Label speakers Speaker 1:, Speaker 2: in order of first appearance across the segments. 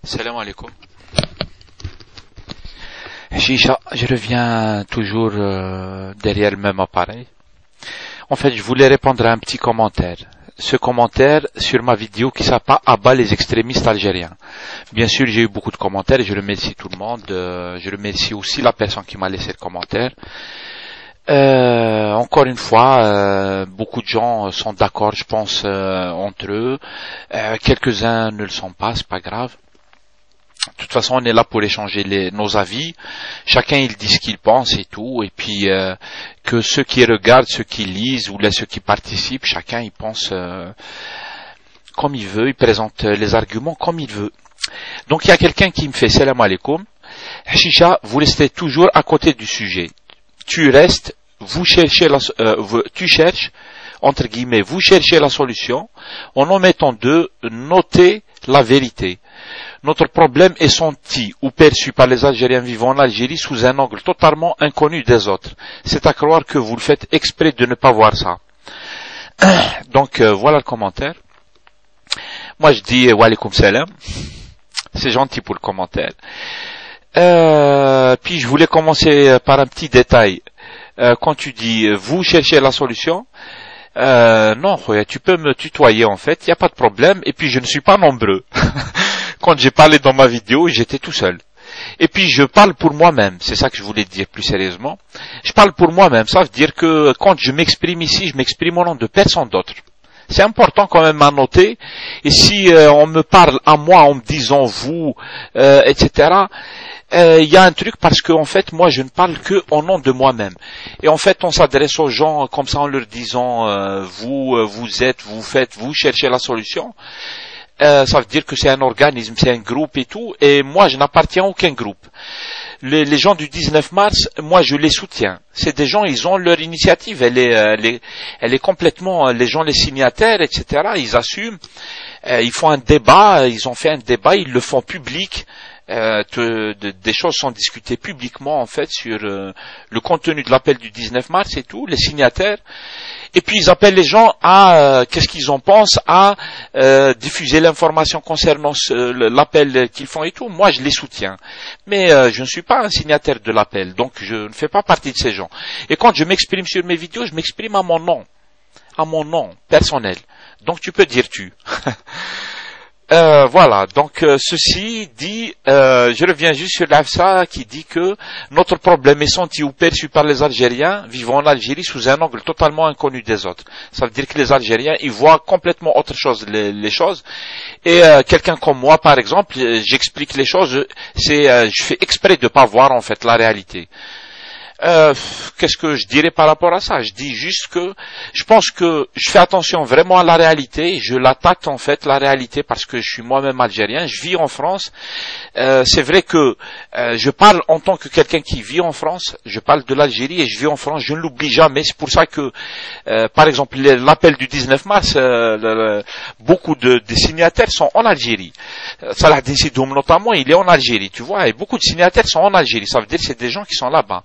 Speaker 1: Salam alaikum. Chicha, je reviens toujours derrière le même appareil. En fait, je voulais répondre à un petit commentaire. Ce commentaire sur ma vidéo qui s'appelle « Abat les extrémistes algériens ». Bien sûr, j'ai eu beaucoup de commentaires et je remercie tout le monde. Je remercie aussi la personne qui m'a laissé le commentaire. Encore une fois, beaucoup de gens sont d'accord, je pense, entre eux. Quelques-uns ne le sont pas, c'est pas grave. De toute façon, on est là pour échanger nos avis. Chacun, il dit ce qu'il pense et tout. Et puis, que ceux qui regardent, ceux qui lisent ou ceux qui participent, chacun, il pense comme il veut. Il présente les arguments comme il veut. Donc, il y a quelqu'un qui me fait « Salam alaikum ». Chicha, vous restez toujours à côté du sujet. Tu cherches, entre guillemets, vous cherchez la solution en omettant de noter la vérité. Notre problème est senti ou perçu par les Algériens vivant en Algérie sous un angle totalement inconnu des autres. C'est à croire que vous le faites exprès de ne pas voir ça. Donc voilà le commentaire. Moi je dis wa alaykoum salam. C'est gentil pour le commentaire. Puis je voulais commencer par un petit détail. Quand tu dis vous cherchez la solution, non, tu peux me tutoyer en fait, il n'y a pas de problème. Et puis je ne suis pas nombreux. Quand j'ai parlé dans ma vidéo, j'étais tout seul. Et puis je parle pour moi-même, c'est ça que je voulais dire plus sérieusement. Je parle pour moi-même, ça veut dire que quand je m'exprime ici, je m'exprime au nom de personne d'autre. C'est important quand même à noter. Et si on me parle à moi en me disant vous, etc., il y a un truc parce que en fait moi je ne parle que au nom de moi-même. Et en fait on s'adresse aux gens comme ça en leur disant vous êtes, vous faites, vous cherchez la solution. Ça veut dire que c'est un organisme, c'est un groupe et tout, et moi je n'appartiens à aucun groupe. Les gens du 19 mars, moi je les soutiens. C'est des gens, ils ont leur initiative, elle est complètement, les gens, les signataires, etc., ils assument, ils font un débat, ils ont fait un débat, ils le font public. Des choses sont discutées publiquement en fait sur le contenu de l'appel du 19 mars et tout, les signataires. Et puis ils appellent les gens à qu'est-ce qu'ils en pensent, à diffuser l'information concernant l'appel qu'ils font et tout. Moi je les soutiens, mais je ne suis pas un signataire de l'appel, donc je ne fais pas partie de ces gens. Et quand je m'exprime sur mes vidéos, je m'exprime à mon nom personnel. Donc tu peux dire tu. Voilà, donc ceci dit, je reviens juste sur l'AFSA qui dit que notre problème est senti ou perçu par les Algériens vivant en Algérie sous un angle totalement inconnu des autres. Ça veut dire que les Algériens, ils voient complètement autre chose, les choses. Et quelqu'un comme moi, par exemple, j'explique les choses, je fais exprès de pas voir en fait la réalité. Qu'est-ce que je dirais par rapport à ça? Je dis juste que je pense que je fais attention vraiment à la réalité, je l'attaque en fait la réalité parce que je suis moi-même algérien, je vis en France. C'est vrai que je parle en tant que quelqu'un qui vit en France, je parle de l'Algérie et je vis en France, je ne l'oublie jamais. C'est pour ça que par exemple l'appel du 19 mars, beaucoup de signataires sont en Algérie. Salah Dinsidoum notamment, il est en Algérie, tu vois, et beaucoup de signataires sont en Algérie, ça veut dire que c'est des gens qui sont là-bas.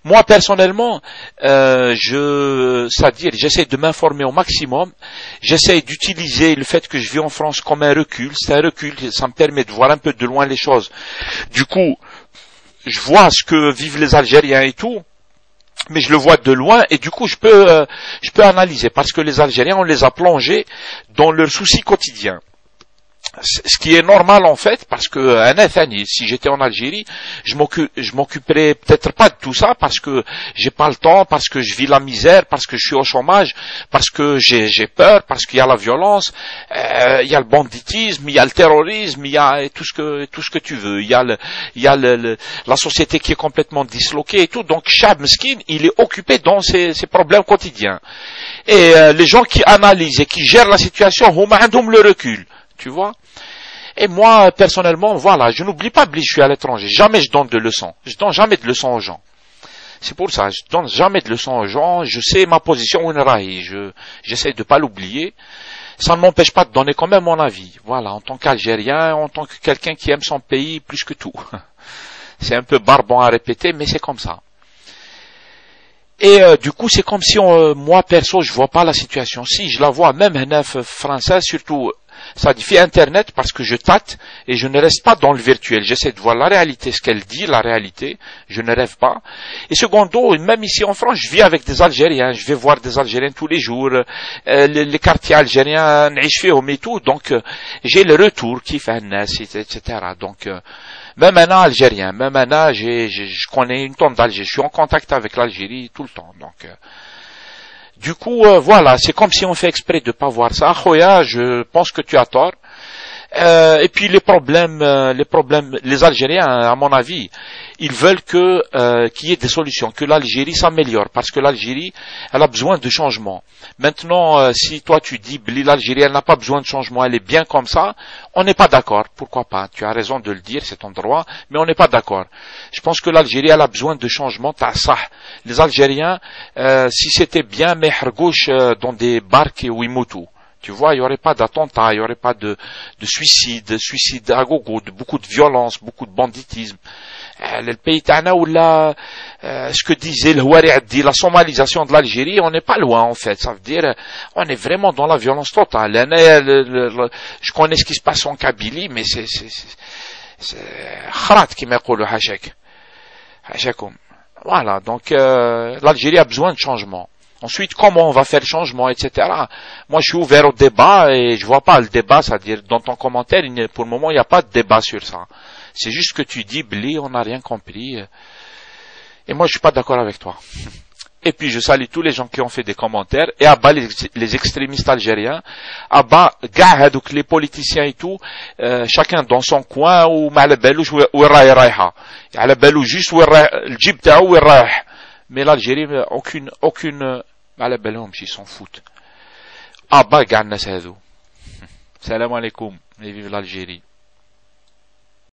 Speaker 1: Moi personnellement, c'est-à-dire j'essaie de m'informer au maximum, j'essaie d'utiliser le fait que je vis en France comme un recul, c'est un recul, ça me permet de voir un peu de loin les choses. Du coup, je vois ce que vivent les Algériens et tout, mais je le vois de loin et du coup je peux analyser parce que les Algériens on les a plongés dans leurs soucis quotidiens. Ce qui est normal en fait, parce que si j'étais en Algérie, je m'occuperais peut-être pas de tout ça parce que j'ai pas le temps, parce que je vis la misère, parce que je suis au chômage, parce que j'ai peur, parce qu'il y a la violence, il y a le banditisme, il y a le terrorisme, il y a tout ce que tu veux, il y a la société qui est complètement disloquée et tout. Donc Chab Meskin, il est occupé dans ses problèmes quotidiens. Et les gens qui analysent et qui gèrent la situation, hum indoum le recul. Tu vois? Et moi, personnellement, voilà, je n'oublie pas que je suis à l'étranger. Jamais je donne de leçons. Je donne jamais de leçons aux gens. C'est pour ça, je donne jamais de leçons aux gens. Je sais ma position j'essaie de pas l'oublier. Ça ne m'empêche pas de donner quand même mon avis. Voilà, en tant qu'Algérien, en tant que quelqu'un qui aime son pays plus que tout. C'est un peu barbant à répéter, mais c'est comme ça. Et du coup, c'est comme si moi, perso, je vois pas la situation. Si, je la vois, même un français, surtout Ça dit Internet parce que je tâte et je ne reste pas dans le virtuel. J'essaie de voir la réalité, ce qu'elle dit, la réalité. Je ne rêve pas. Et secondo, même ici en France, je vis avec des Algériens. Je vais voir des Algériens tous les jours. Les quartiers algériens, نعيش فيهم et tout. Donc, j'ai le retour qui fait الناس, etc. Donc, même un algérien, même un je connais une tonne d'Algérie. Je suis en contact avec l'Algérie tout le temps. Donc, du coup, voilà, c'est comme si on fait exprès de pas voir ça. Khoya, je pense que tu as tort. Et puis les problèmes, les Algériens, à mon avis, ils veulent qu'il y ait des solutions, que l'Algérie s'améliore, parce que l'Algérie, elle a besoin de changement. Maintenant, si toi tu dis, l'Algérie, elle n'a pas besoin de changement, elle est bien comme ça, on n'est pas d'accord. Pourquoi pas? Tu as raison de le dire, c'est ton droit, mais on n'est pas d'accord. Je pense que l'Algérie, elle a besoin de changement. Les Algériens, si c'était bien, mais gauche dans des barques ou imotou. Tu vois, il n'y aurait pas d'attentats, il n'y aurait pas de suicide à gogo, de beaucoup de violence, beaucoup de banditisme. Le pays Tana ou là, ce que disait le Houari dit, la somalisation de l'Algérie, on n'est pas loin en fait. Ça veut dire, on est vraiment dans la violence totale. Je connais ce qui se passe en Kabylie, mais c'est khrat qui m'a dit le hachek. Hachekoum. Voilà, donc l'Algérie a besoin de changement. Ensuite, comment on va faire le changement, etc. Moi, je suis ouvert au débat et je vois pas le débat, c'est-à-dire dans ton commentaire, pour le moment, il n'y a pas de débat sur ça. C'est juste que tu dis, Bli, on n'a rien compris. Et moi, je suis pas d'accord avec toi. Et puis, je salue tous les gens qui ont fait des commentaires et à bas les extrémistes algériens, à bas, donc les politiciens et tout, chacun dans son coin ou malabelou ou raïha. Malabelou juste ou le jibta ou raïh. Mais l'Algérie, aucune, على بالهم ils s'en foutent. Ah bah, قاع الناس هذو. Salam alaikum. Et vive l'Algérie.